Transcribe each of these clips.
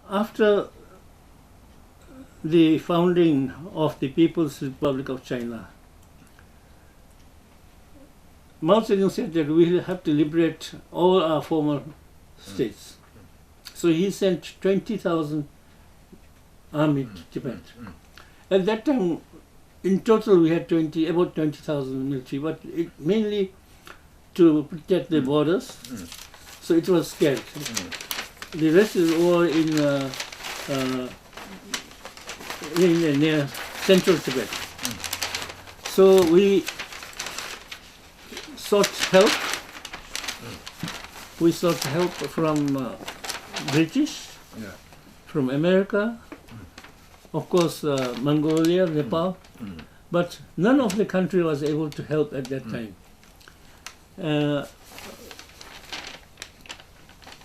after the founding of the People's Republic of China, Mao Zedong said that we will have to liberate all our former states. So he sent 20,000 army to Tibet. At that time, in total we had about 20,000 military, but mainly to protect the borders. So it was scared. The rest is all in near central Tibet. So we sought help. We sought help from British, from America, of course Mongolia, Nepal, but none of the country was able to help at that time.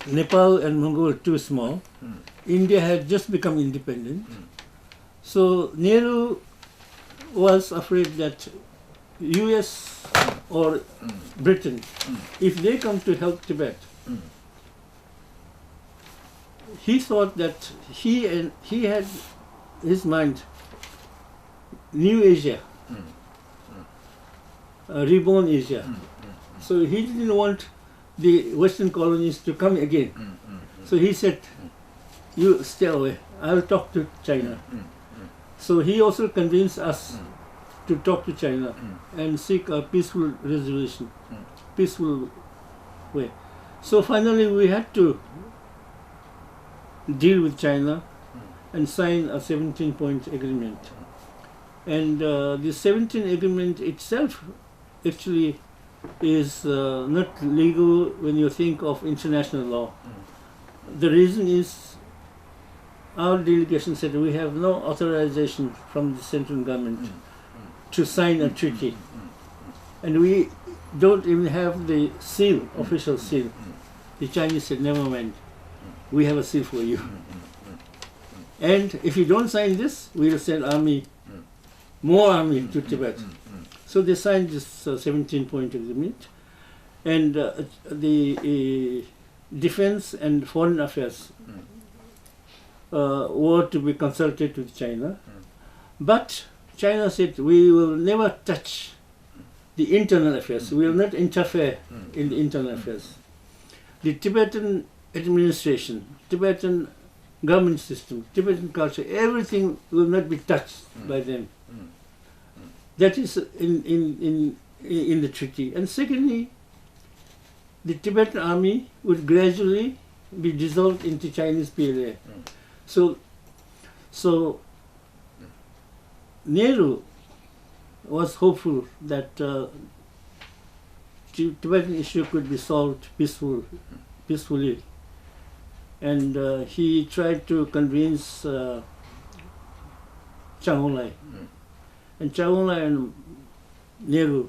Nepal and Mongolia were too small. India had just become independent. So Nehru was afraid that US or Britain, if they come to help Tibet, he thought that he had his mind New Asia, reborn Asia. So he didn't want the Western colonies to come again. So he said, you stay away, I'll talk to China. So he also convinced us to talk to China and seek a peaceful resolution, peaceful way. So finally we had to deal with China and sign a 17-point agreement. And the 17 agreement itself actually is not legal when you think of international law. The reason is our delegation said we have no authorization from the central government to sign a treaty. And we don't even have the seal, official seal. The Chinese said, never mind, we have a seal for you. And if you don't sign this, we will send army, more army to Tibet. So they signed this 17-point agreement. And the defense and foreign affairs were to be consulted with China. But China said, we will never touch the internal affairs. We will not interfere in the internal affairs. The Tibetan administration, Tibetan government system, Tibetan culture, everything will not be touched by them. That is in the treaty. And secondly, the Tibetan army would gradually be dissolved into Chinese PLA. So Nehru was hopeful that Tibetan issue could be solved peacefully. And he tried to convince Chiang Kai-shek. And Chiang Kai-shek and Nehru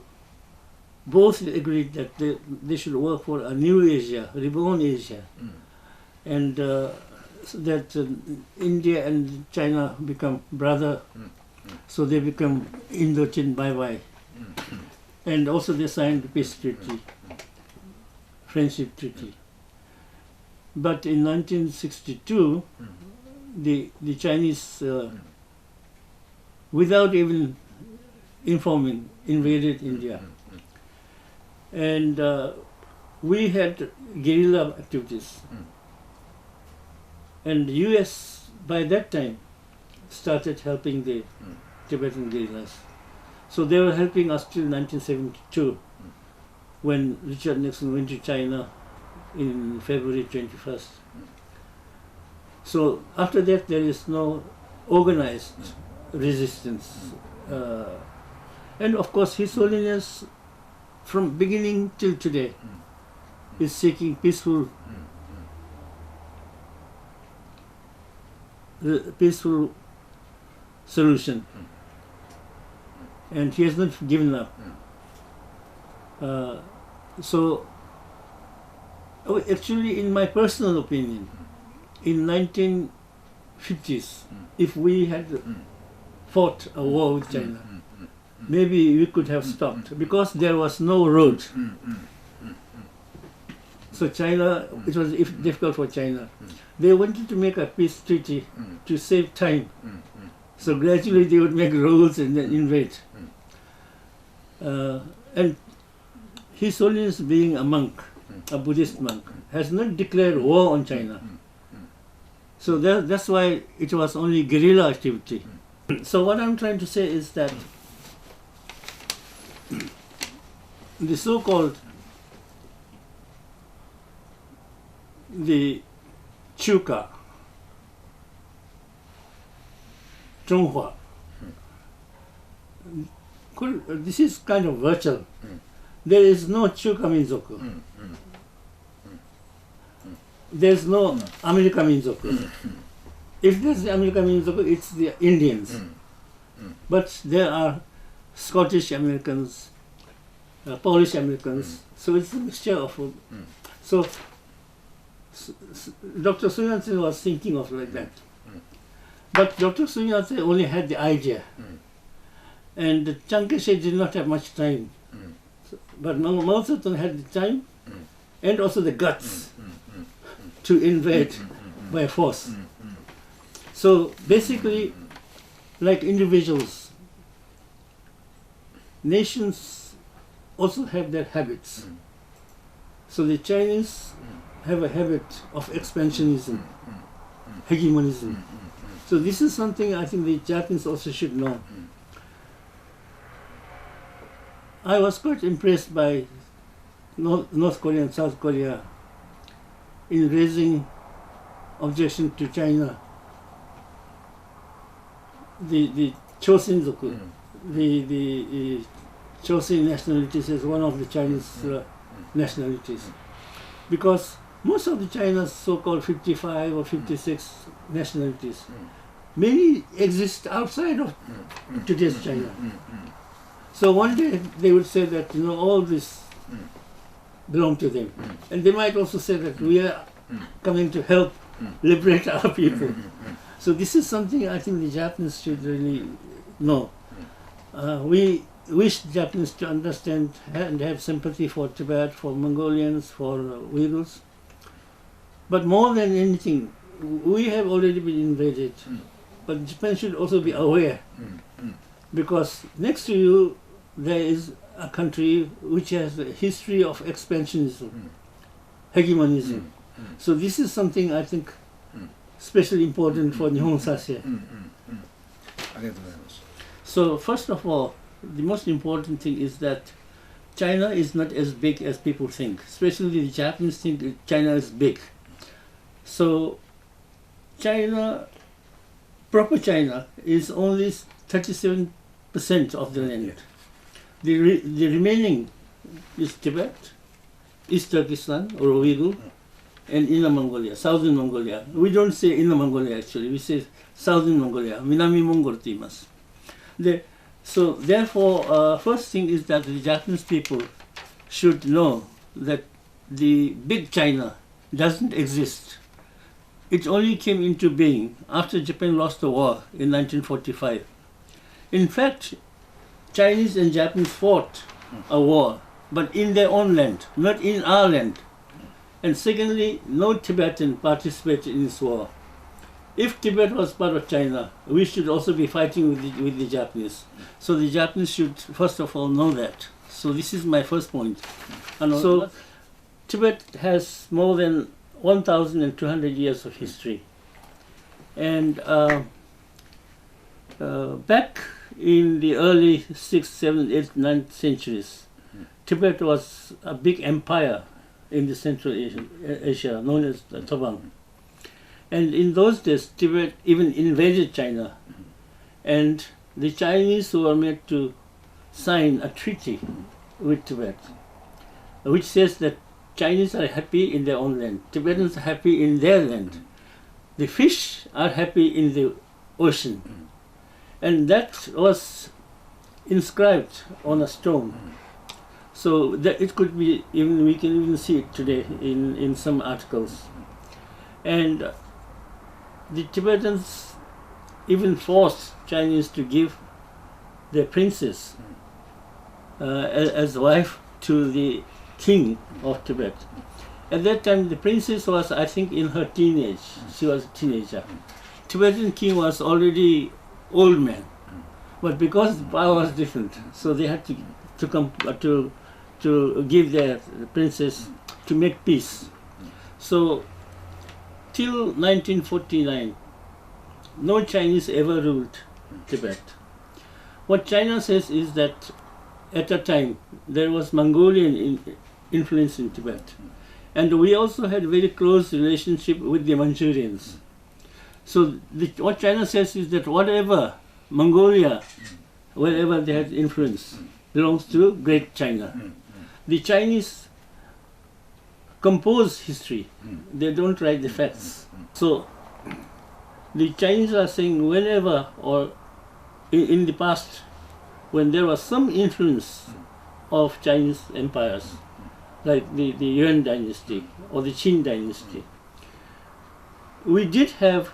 both agreed that they should work for a new Asia, reborn Asia. And that India and China become brother, so they become Indochin bye-bye. And also they signed the peace treaty, friendship treaty. But in 1962, the Chinese, without even informing, invaded India. And we had guerrilla activities. And the US, by that time, started helping the Tibetan guerrillas. So they were helping us till 1972, when Richard Nixon went to China in February 21st. So after that, there is no organized resistance. And of course, His Holiness, from beginning till today, is seeking peaceful solution. And he has not given up. So, actually, in my personal opinion, in 1950s, if we had fought a war with China, maybe we could have stopped, because there was no road. So China, it was difficult for China. They wanted to make a peace treaty to save time. So gradually they would make rules and then invade. And His Holiness, being a monk, a Buddhist monk, has not declared war on China. So that's why it was only guerrilla activity. So what I'm trying to say is that the so-called the Chuka, Zhonghua, this is kind of virtual. There is no Chuka Minzoku. There's no America Minzoku. If there's the America Minzoku, it's the Indians. But there are Scottish Americans, Polish Americans, so it's a mixture of. So Dr. Sun Yat-sen was thinking of like that. But Dr. Sun Yat-sen only had the idea. And Chiang Kai-shek did not have much time. But Mao Zedong had the time and also the guts to invade by force. So basically, like individuals, nations also have their habits. So the Chinese have a habit of expansionism, hegemonism. So this is something I think the Japanese also should know. I was quite impressed by North Korea and South Korea in raising objection to China. The Chosin-zoku, the Chosin nationalities is one of the Chinese nationalities. Because most of the China's so-called 55 or 56 nationalities, many exist outside of today's China. So one day they would say that all this belong to them. And they might also say that we are coming to help liberate our people. So this is something I think the Japanese should really know. We wish the Japanese to understand and have sympathy for Tibet, for Mongolians, for Uyghurs. But more than anything, we have already been invaded. But Japan should also be aware. Because next to you, there is a country which has a history of expansionism, hegemonism. So this is something I think especially important for Nihon Sasei. So first of all, the most important thing is that China is not as big as people think. Especially the Japanese think China is big. So China, proper China, is only 37% of the land. The remaining is Tibet, East Turkestan or Uyghur, and Inner Mongolia, Southern Mongolia. We don't say Inner Mongolia actually, we say Southern Mongolia, Minami Mongol to imasu. So therefore, first thing is that the Japanese people should know that the big China doesn't exist. It only came into being after Japan lost the war in 1945. In fact, Chinese and Japanese fought a war, but in their own land, not in our land. And secondly, no Tibetan participated in this war. If Tibet was part of China, we should also be fighting with the Japanese. So the Japanese should first of all know that. So this is my first point. And so Tibet has more than 1,200 years of history. And back in the early 6th, 7th, 8th, 9th centuries, Tibet was a big empire in the Central Asia known as the Tobang. And in those days, Tibet even invaded China. And the Chinese were made to sign a treaty with Tibet, which says that Chinese are happy in their own land, Tibetans are happy in their land. The fish are happy in the ocean. And that was inscribed on a stone. So that it could be, even we can even see it today in some articles. And the Tibetans even forced Chinese to give their princess as wife to the king of Tibet. at that time the princess was, I think, in her teenage. She was a teenager. Tibetan king was already old man, but because the power was different, so they had to give their princess to make peace. So till 1949, no Chinese ever ruled Tibet. What China says is that at a time there was Mongolian influence in Tibet, and we also had very close relationship with the Manchurians. So what China says is that whatever Mongolia, wherever they had influence, belongs to Great China. The Chinese compose history, they don't write the facts. So the Chinese are saying whenever or in the past, when there was some influence of Chinese empires, like the Yuan dynasty or the Qin dynasty, we did have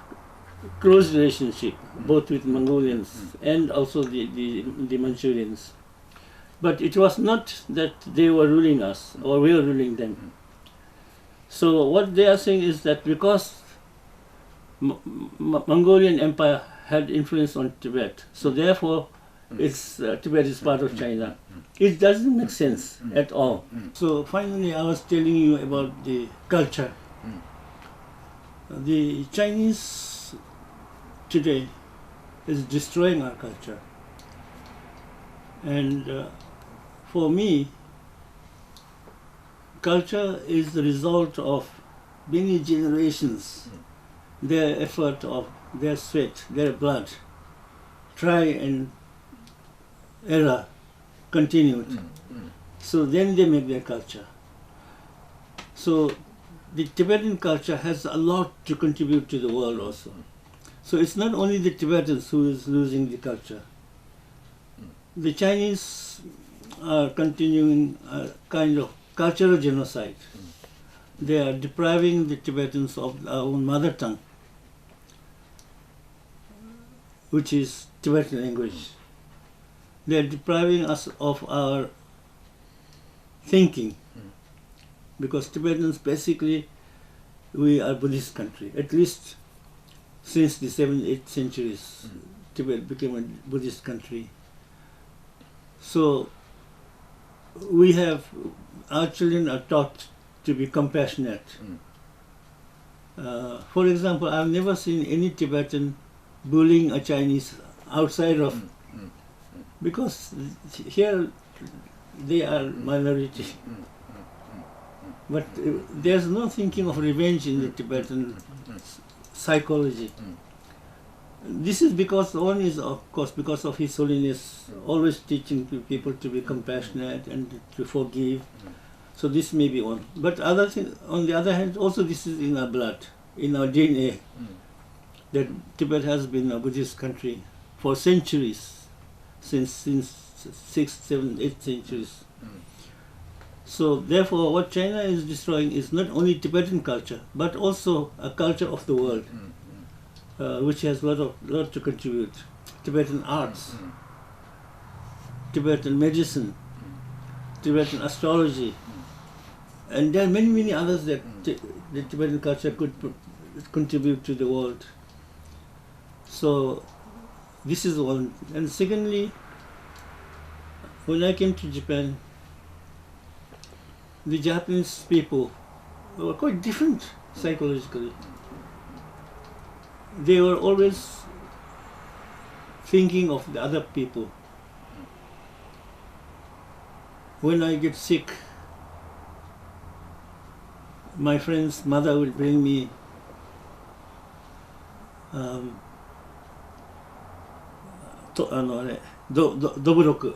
close relationship both with Mongolians and also the Manchurians. But it was not that they were ruling us or we were ruling them. So what they are saying is that because Mongolian Empire had influence on Tibet, so therefore Tibet is part of China. It doesn't make sense at all. So finally I was telling you about the culture. The Chinese today is destroying our culture. And for me, culture is the result of many generations, their effort, of their sweat, their blood, try and error continued. So then they make their culture. So the Tibetan culture has a lot to contribute to the world also. So it's not only the Tibetans who is losing the culture. The Chinese are continuing a kind of cultural genocide. They are depriving the Tibetans of our own mother tongue, which is Tibetan language. They are depriving us of our thinking, because Tibetans basically, we are a Buddhist country. At least since the 7th, 8th centuries, Tibet became a Buddhist country. So our children are taught to be compassionate. For example, I've never seen any Tibetan bullying a Chinese outside of, because here they are minority. But there's no thinking of revenge in the Tibetan psychology. This is because one is, of course, because of His Holiness always teaching people to be compassionate and to forgive. So this may be one. But on the other hand, also this is in our blood, in our DNA, that Tibet has been a Buddhist country for centuries, since 6th, 7th, 8th centuries. So therefore, what China is destroying is not only Tibetan culture, but also a culture of the world, which has a lot to contribute. Tibetan arts, Tibetan medicine, Tibetan astrology, and there are many, many others that the Tibetan culture could contribute to the world. So this is one. And secondly, when I came to Japan, the Japanese people were quite different psychologically. They were always thinking of the other people. When I get sick, my friend's mother will bring me dobroku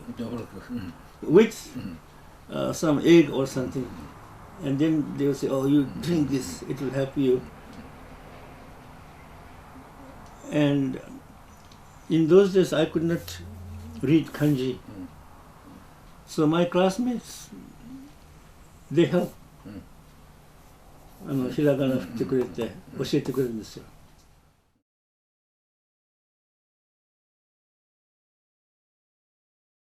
with some egg or something, and then they will say, "Oh, you drink this; it will help you." And in those days, I could not read kanji, so my classmates, they helped. ひらがな振ってくれて教えてくれるんですよ。